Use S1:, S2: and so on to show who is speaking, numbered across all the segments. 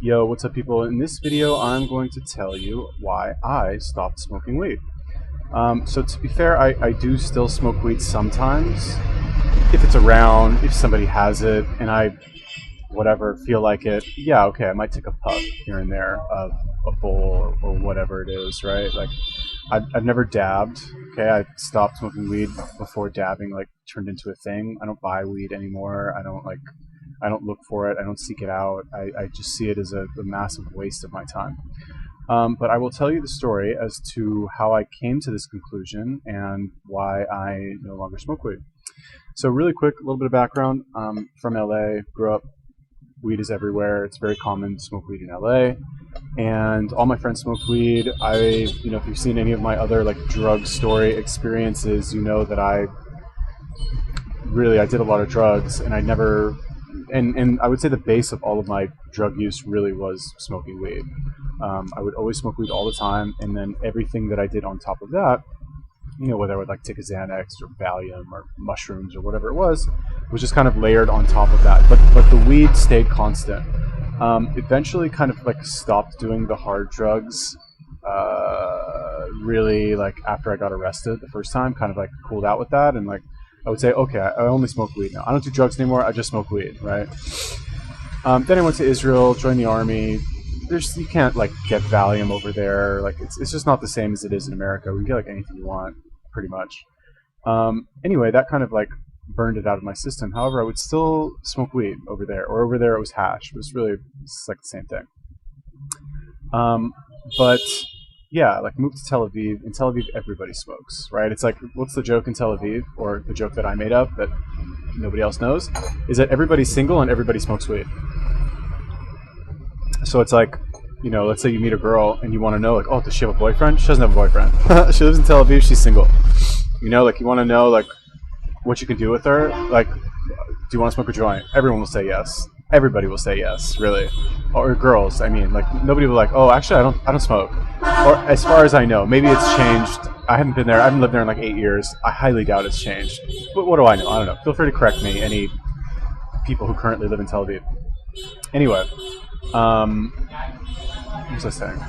S1: Yo, what's up, people? In this video, I'm going to tell you why I stopped smoking weed. So to be fair, I do still smoke weed sometimes. If it's around, if somebody has it, and I, whatever, feel like it, yeah, okay, I might take a puff here and there of a bowl or whatever it is, right? Like, I've never dabbed, okay? I stopped smoking weed before dabbing, like, turned into a thing. I don't buy weed anymore. I don't look for it. I don't seek it out. I just see it as a massive waste of my time. But I will tell you the story as to how I came to this conclusion and why I no longer smoke weed. So really quick, a little bit of background. From LA, grew up, weed is everywhere. It's very common to smoke weed in LA. And all my friends smoke weed. If you've seen any of my other like drug story experiences, you know that I did a lot of drugs, and I never, and I would say the base of all of my drug use really was smoking weed. I would always smoke weed all the time, and then everything that I did on top of that, whether I would like take a Xanax or Valium or mushrooms or whatever it was just kind of layered on top of that. But the weed stayed constant. Eventually kind of like stopped doing the hard drugs, really like after I got arrested the first time, kind of like cooled out with that, and like I would say, okay, I only smoke weed now. I don't do drugs anymore. I just smoke weed, right? Then I went to Israel, joined the army. You can't like get Valium over there. Like it's just not the same as it is in America. We can get like anything you want, pretty much. Anyway, that kind of like burned it out of my system. However, I would still smoke weed over there, or over there it was hash. It's like the same thing. But yeah, like moved to Tel Aviv. In Tel Aviv, everybody smokes, right? It's like, what's the joke in Tel Aviv, or the joke that I made up that nobody else knows, is that everybody's single and everybody smokes weed. So it's like, let's say you meet a girl and you want to know, like, oh, does she have a boyfriend? She doesn't have a boyfriend. She lives in Tel Aviv. She's single. Like you want to know, like, what you can do with her. Like, do you want to smoke a joint? Everyone will say yes. Everybody will say yes, really. Or girls, I mean, like nobody will like, oh, actually, I don't smoke. Or as far as I know, maybe it's changed. I haven't been there. I haven't lived there in like 8 years. I highly doubt it's changed. But what do I know? I don't know. Feel free to correct me, any people who currently live in Tel Aviv. Anyway, what was I saying?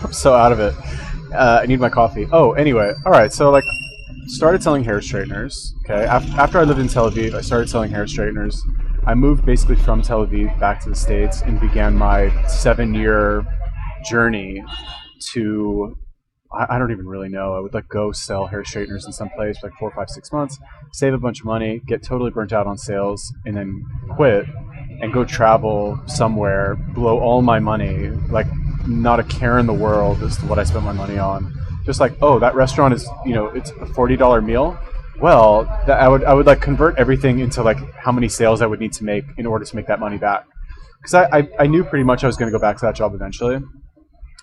S1: I'm so out of it. I need my coffee. Oh, anyway, all right. So like, started selling hair straighteners. Okay, after I lived in Tel Aviv, I started selling hair straighteners. I moved basically from Tel Aviv back to the States and began my 7-year journey to, I don't even really know. I would like go sell hair straighteners in some place for like 4, 5, 6 months, save a bunch of money, get totally burnt out on sales, and then quit and go travel somewhere, blow all my money, like not a care in the world as to what I spent my money on. Just like, oh, that restaurant is, it's a $40 meal. Well, I would like convert everything into like how many sales I would need to make in order to make that money back. Because I knew pretty much I was going to go back to that job eventually,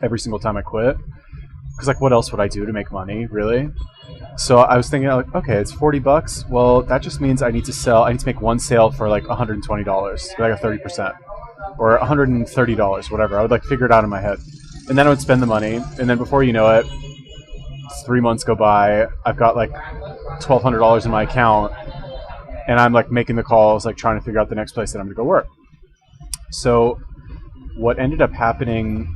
S1: every single time I quit. Because like, what else would I do to make money, really? So I was thinking, like, okay, it's $40. Well, that just means I need to make one sale for like $120, like a 30%, or $130, whatever. I would like figure it out in my head, and then I would spend the money, and then before you know it, 3 months go by. I've got like $1,200 in my account, and I'm like making the calls, like trying to figure out the next place that I'm going to go work. So what ended up happening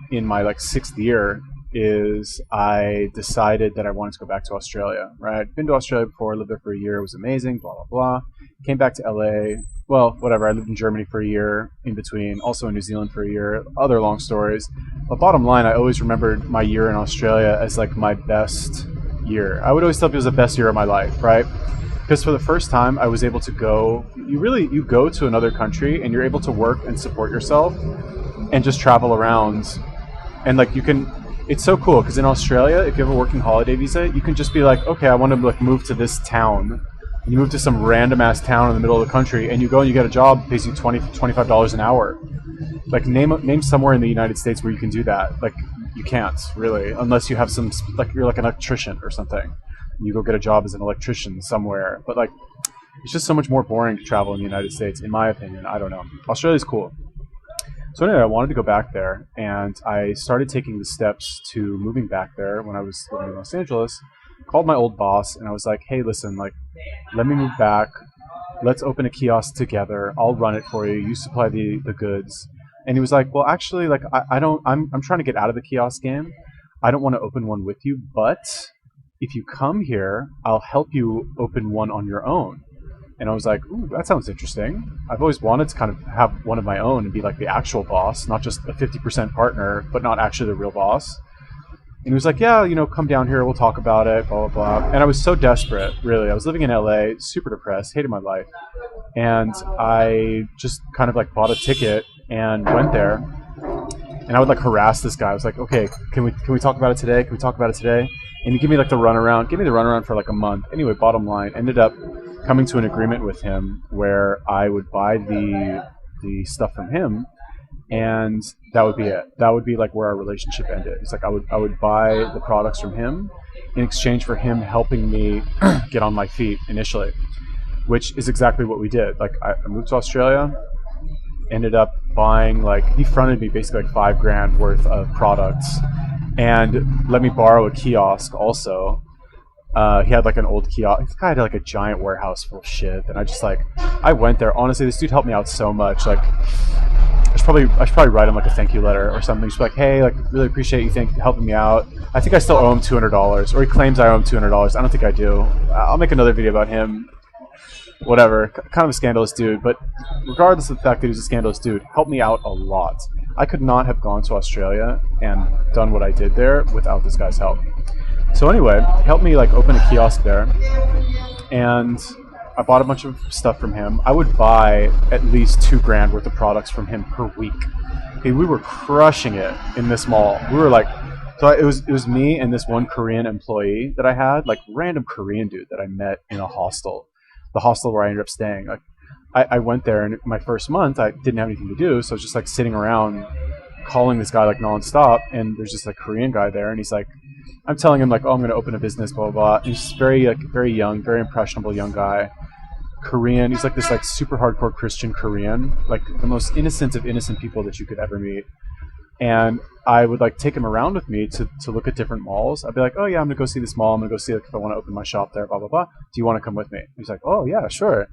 S1: in my like 6th year is I decided that I wanted to go back to Australia, right? I'd been to Australia before, lived there for a year, it was amazing, blah, blah, blah. Came back to LA, well, whatever, I lived in Germany for a year in between, also in New Zealand for a year, other long stories. But bottom line, I always remembered my year in Australia as like my best year. I would always tell people it was the best year of my life, right? Because for the first time, I was able to go, you go to another country and you're able to work and support yourself and just travel around. And like it's so cool because in Australia, if you have a working holiday visa, you can just be like, okay, I want to like move to this town. And you move to some random ass town in the middle of the country, and you go and you get a job, pays you $25 an hour. Like name somewhere in the United States where you can do that. Like you can't really, unless you have like you're like an electrician or something. You go get a job as an electrician somewhere. But like, it's just so much more boring to travel in the United States, in my opinion. I don't know. Australia's cool. So anyway, I wanted to go back there, and I started taking the steps to moving back there when I was living in Los Angeles. Called my old boss, and I was like, hey, listen, like, let me move back. let's open a kiosk together. I'll run it for you. You supply the goods. And he was like, well, actually, like, I'm trying to get out of the kiosk game. I don't want to open one with you, but if you come here, I'll help you open one on your own. And I was like, ooh, that sounds interesting. I've always wanted to kind of have one of my own and be like the actual boss, not just a 50% partner, but not actually the real boss. And he was like, yeah, you know, come down here, we'll talk about it, blah, blah, blah. And I was so desperate, really. I was living in LA, super depressed, hated my life. And I just kind of like bought a ticket and went there. And I would like harass this guy. I was like, okay, can we talk about it today? Can we talk about it today? And he gave me like the runaround. Give me the runaround for like a month. Anyway, bottom line, ended up coming to an agreement with him where I would buy the stuff from him, and that would be it. That would be like where our relationship ended. It's like I would buy the products from him in exchange for him helping me get on my feet initially, which is exactly what we did. Like I moved to Australia, ended up buying, like, he fronted me basically like $5,000 worth of products and let me borrow a kiosk also. He had like an old kiosk. This guy had like a giant warehouse full of shit. And I went there. Honestly, this dude helped me out so much. Like, I should probably write him like a thank you letter or something. Just be like, hey, like, really appreciate you helping me out. I think I still owe him $200, or he claims I owe him $200. I don't think I do. I'll make another video about him. Whatever. Kind of a scandalous dude, but regardless of the fact that he's a scandalous dude, helped me out a lot. I could not have gone to Australia and done what I did there without this guy's help. So anyway, he helped me like open a kiosk there, and I bought a bunch of stuff from him. I would buy at least $2,000 worth of products from him per week. Okay, we were crushing it in this mall. We were like, so it was me and this one Korean employee that I had, like random Korean dude that I met in a hostel, the hostel where I ended up staying. Like, I went there, and my first month I didn't have anything to do, so I was just like sitting around calling this guy like nonstop. And there's just a Korean guy there, and he's like, I'm telling him like, oh, I'm going to open a business, blah, blah, blah. And he's just very young, very impressionable young guy. Korean. He's like this like super hardcore Christian Korean, like the most innocent of innocent people that you could ever meet. And I would like take him around with me to look at different malls. I'd be like, oh yeah, I'm going to go see this mall. I'm going to go see like, if I want to open my shop there, blah, blah, blah. Do you want to come with me? He's like, oh yeah, sure.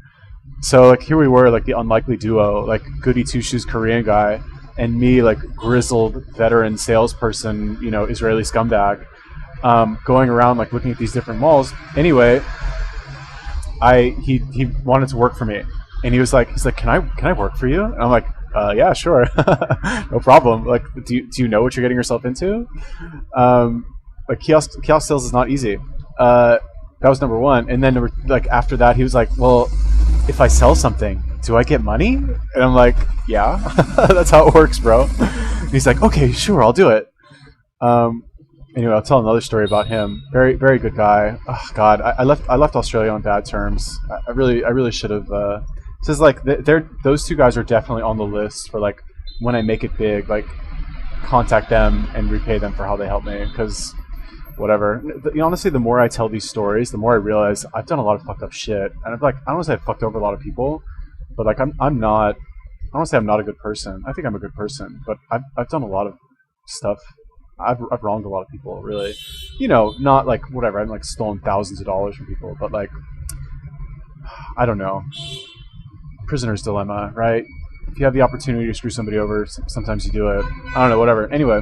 S1: So like here we were, like the unlikely duo, like goody two-shoes Korean guy and me, like grizzled veteran salesperson, you know, Israeli scumbag. Going around like looking at these different malls. Anyway, he wanted to work for me, and he's like, can I work for you? And I'm like, yeah, sure, no problem. Like, do you know what you're getting yourself into? Like kiosk sales is not easy. That was number one, and then like after that, he was like, well, if I sell something, do I get money? And I'm like, yeah, that's how it works, bro. And he's like, okay, sure, I'll do it. Anyway, I'll tell another story about him. Very, very good guy. Oh, God, I left Australia on bad terms. I really should have. So it's like those two guys are definitely on the list for like when I make it big, like contact them and repay them for how they helped me. Because whatever. Honestly, the more I tell these stories, the more I realize I've done a lot of fucked up shit. And I don't want to say I've fucked over a lot of people, but like I'm not. I don't want to say I'm not a good person. I think I'm a good person, but I've done a lot of stuff. I've wronged a lot of people, really. You know, not like whatever. I've like stolen thousands of dollars from people, but like, I don't know. Prisoner's dilemma, right? If you have the opportunity to screw somebody over, sometimes you do it. I don't know, whatever. Anyway,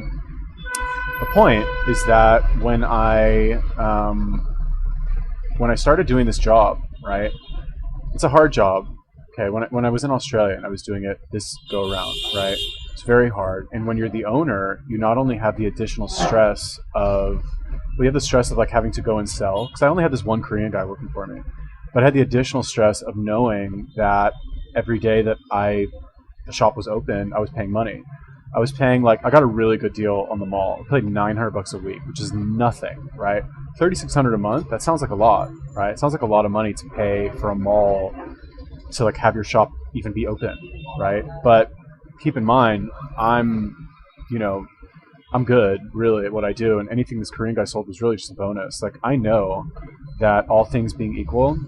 S1: the point is that when I started doing this job, right? It's a hard job. Okay, when I was in Australia and I was doing it this go around, right? It's very hard. And when you're the owner, you not only have the additional stress of, we have the stress of like having to go and sell, because I only had this one Korean guy working for me, but I had the additional stress of knowing that every day that the shop was open, I was paying money. I was paying like, I got a really good deal on the mall. I paid $900 a week, which is nothing, right? $3,600 a month, that sounds like a lot, right? It sounds like a lot of money to pay for a mall to like have your shop even be open, right? But keep in mind, I'm good really at what I do, and anything this Korean guy sold was really just a bonus. Like, I know that all things being equal,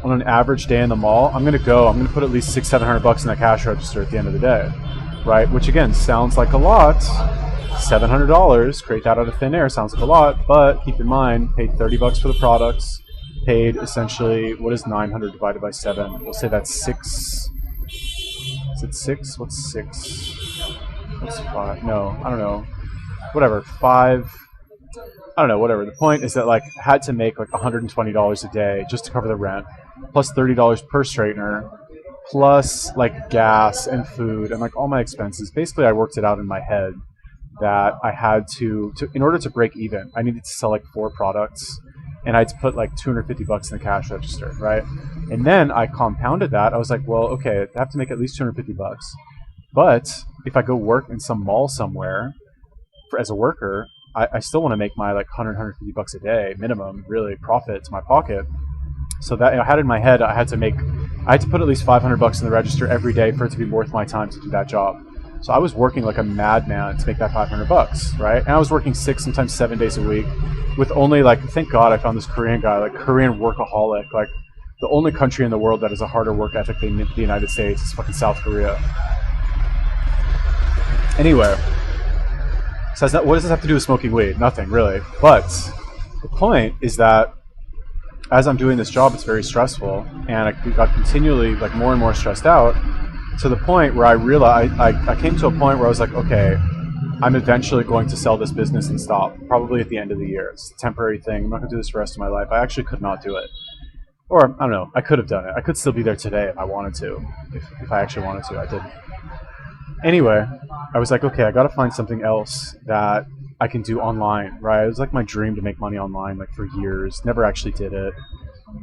S1: on an average day in the mall, I'm gonna put at least $600-700 in that cash register at the end of the day, right? Which again sounds like a lot. $700, create that out of thin air, sounds like a lot, but keep in mind, paid $30 for the products, paid essentially, what is 900 divided by 7? We'll say that's 6. Is it 6? What's 6? What's 5? No, I don't know. Whatever, 5. I don't know, whatever. The point is that like I had to make like $120 a day just to cover the rent, plus $30 per straightener, plus like gas and food and like all my expenses. Basically, I worked it out in my head that I had to in order to break even, I needed to sell like 4 products, and I had to put like $250 in the cash register, right? And then I compounded that. I was like, well, okay, I have to make at least $250. But if I go work in some mall somewhere as a worker, I still want to make my like 150 bucks a day minimum, really, profit to my pocket. So that I had in my head, I had to put at least $500 in the register every day for it to be worth my time to do that job. So I was working like a madman to make that $500, right? And I was working 6, sometimes 7 days a week, with only like, thank God I found this Korean guy, like Korean workaholic, like the only country in the world that has a harder work ethic than the United States is fucking South Korea. Anyway. So what does this have to do with smoking weed? Nothing, really. But the point is that as I'm doing this job, it's very stressful, and I got continually like more and more stressed out to the point where I realized I came to a point where I was like, okay, I'm eventually going to sell this business and stop, probably at the end of the year. It's a temporary thing. I'm not going to do this for the rest of my life. I actually could not do it. Or, I don't know, I could have done it. I could still be there today if I wanted to, if I actually wanted to. I didn't. Anyway, I was like, okay, I got to find something else that I can do online, right? It was like my dream to make money online, like for years. Never actually did it.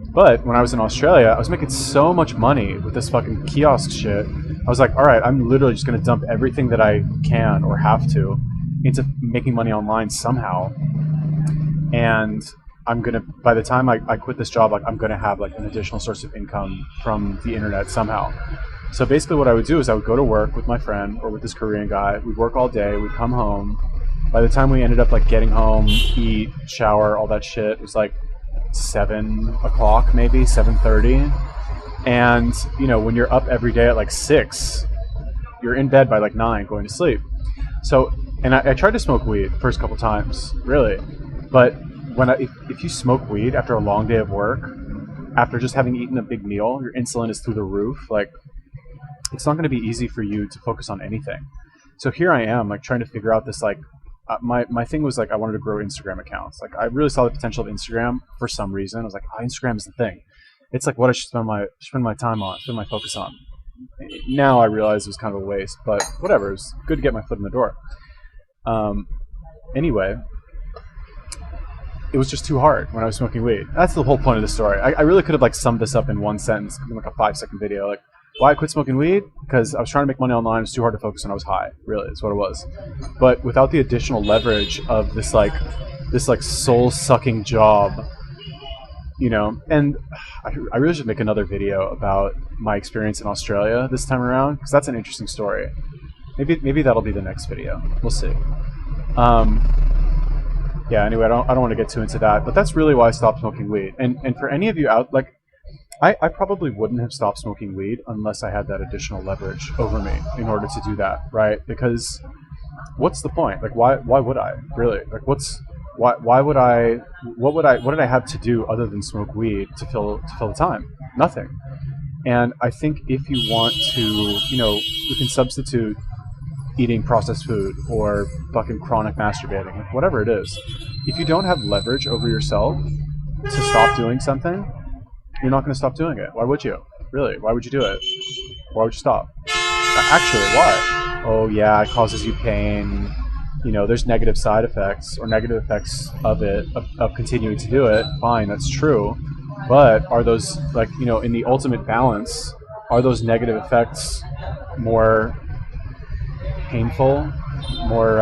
S1: But when I was in Australia, I was making so much money with this fucking kiosk shit. I was like, all right, I'm literally just going to dump everything that I can or have to into making money online somehow. And I'm going to, by the time I quit this job, like I'm going to have like an additional source of income from the internet somehow. So basically what I would do is I would go to work with my friend or with this Korean guy. We'd work all day. We'd come home. By the time we ended up like getting home, eat, shower, all that shit, it was like 7 o'clock, maybe 7:30. And, you know, when you're up every day at like 6, you're in bed by like 9 going to sleep. So, and I tried to smoke weed the first couple times, really. But if you smoke weed after a long day of work, after just having eaten a big meal, your insulin is through the roof. Like, it's not going to be easy for you to focus on anything. So here I am, like trying to figure out this, like, my thing was like I wanted to grow Instagram accounts. Like I really saw the potential of Instagram for some reason. I was like, oh, Instagram is the thing. It's like what I should spend my time on, spend my focus on. Now I realize it was kind of a waste, but whatever. It was good to get my foot in the door. Anyway, it was just too hard when I was smoking weed. That's the whole point of the story. I really could have like summed this up in one sentence, in like a 5-second video. Like, why I quit smoking weed? Because I was trying to make money online. It was too hard to focus and I was high. Really, that's what it was. But without the additional leverage of this soul-sucking job, you know. And I really should make another video about my experience in Australia this time around, because that's an interesting story. Maybe that'll be the next video. We'll see. Yeah. Anyway, I don't want to get too into that, but that's really why I stopped smoking weed. And for any of you out, like, I probably wouldn't have stopped smoking weed unless I had that additional leverage over me in order to do that, right? Because what's the point? Like, why would I really? Like, what did I have to do other than smoke weed to fill the time? Nothing. And I think if you want to, you know, we can substitute eating processed food or fucking chronic masturbating, like whatever it is. If you don't have leverage over yourself to stop doing something, you're not going to stop doing it. Why would you? Really? Why would you do it? Why would you stop? Actually, why? Oh yeah, it causes you pain. You know, there's negative side effects or negative effects of it, of continuing to do it. Fine, that's true. But are those, like, you know, in the ultimate balance, are those negative effects more painful, more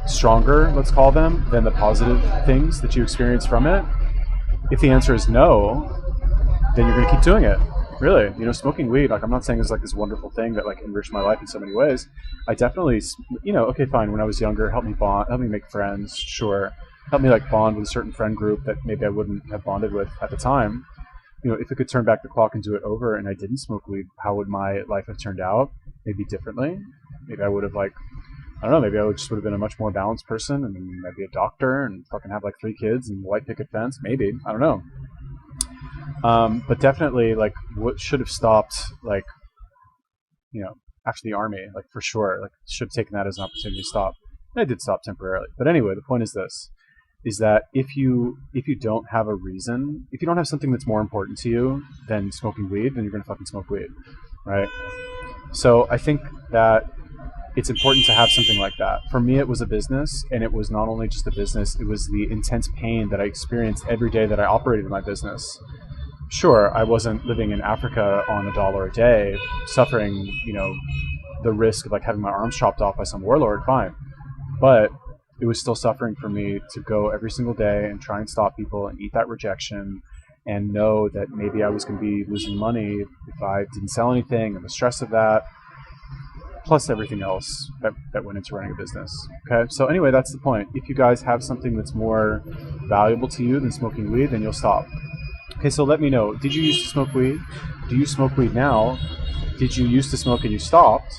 S1: stronger, let's call them, than the positive things that you experience from it? If the answer is no, then you're going to keep doing it. Really, you know, smoking weed, like, I'm not saying it's like this wonderful thing that like enriched my life in so many ways. I definitely, you know, okay, fine, when I was younger, helped me bond, helped me make friends, sure. Helped me like bond with a certain friend group that maybe I wouldn't have bonded with at the time. You know, if I could turn back the clock and do it over and I didn't smoke weed, how would my life have turned out? Maybe differently. Maybe I would have like I don't know, maybe I would just would have been a much more balanced person, and maybe a doctor, and fucking have like 3 kids and white picket fence. Maybe, I don't know. But definitely, like, what should have stopped, like, you know, after the army, like, for sure, like, should have taken that as an opportunity to stop. And I did stop temporarily. But anyway, the point is this, is that if you don't have a reason, if you don't have something that's more important to you than smoking weed, then you're going to fucking smoke weed, right? So I think that it's important to have something like that. For me, it was a business, and it was not only just a business, it was the intense pain that I experienced every day that I operated my business. Sure, I wasn't living in Africa on $1 a day, suffering, the risk of like having my arms chopped off by some warlord, fine. But it was still suffering for me to go every single day and try and stop people and eat that rejection and know that maybe I was going to be losing money if I didn't sell anything, and the stress of that, plus everything else that went into running a business. Okay, so anyway, that's the point. If you guys have something that's more valuable to you than smoking weed, then you'll stop. Okay, so let me know. Did you used to smoke weed? Do you smoke weed now? Did you used to smoke and you stopped?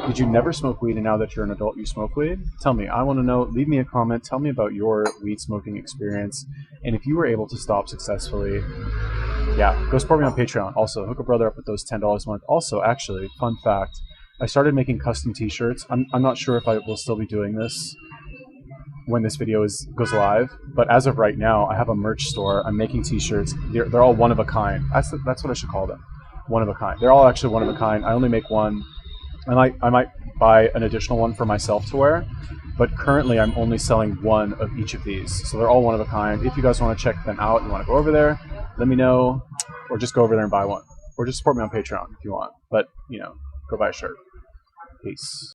S1: Did you never smoke weed and now that you're an adult you smoke weed? Tell me. I want to know. Leave me a comment. Tell me about your weed smoking experience. And if you were able to stop successfully, yeah, go support me on Patreon. Also, hook a brother up with those $10 a month. Also, actually, fun fact, I started making custom t-shirts. I'm not sure if I will still be doing this when this video goes live, but as of right now, I have a merch store. I'm making t-shirts. They're all one of a kind. That's what I should call them. One of a kind. They're all actually one of a kind. I only make one. I might buy an additional one for myself to wear, but currently I'm only selling one of each of these. So they're all one of a kind. If you guys want to check them out, you want to go over there, let me know, or just go over there and buy one, or just support me on Patreon if you want. But go buy a shirt. Peace.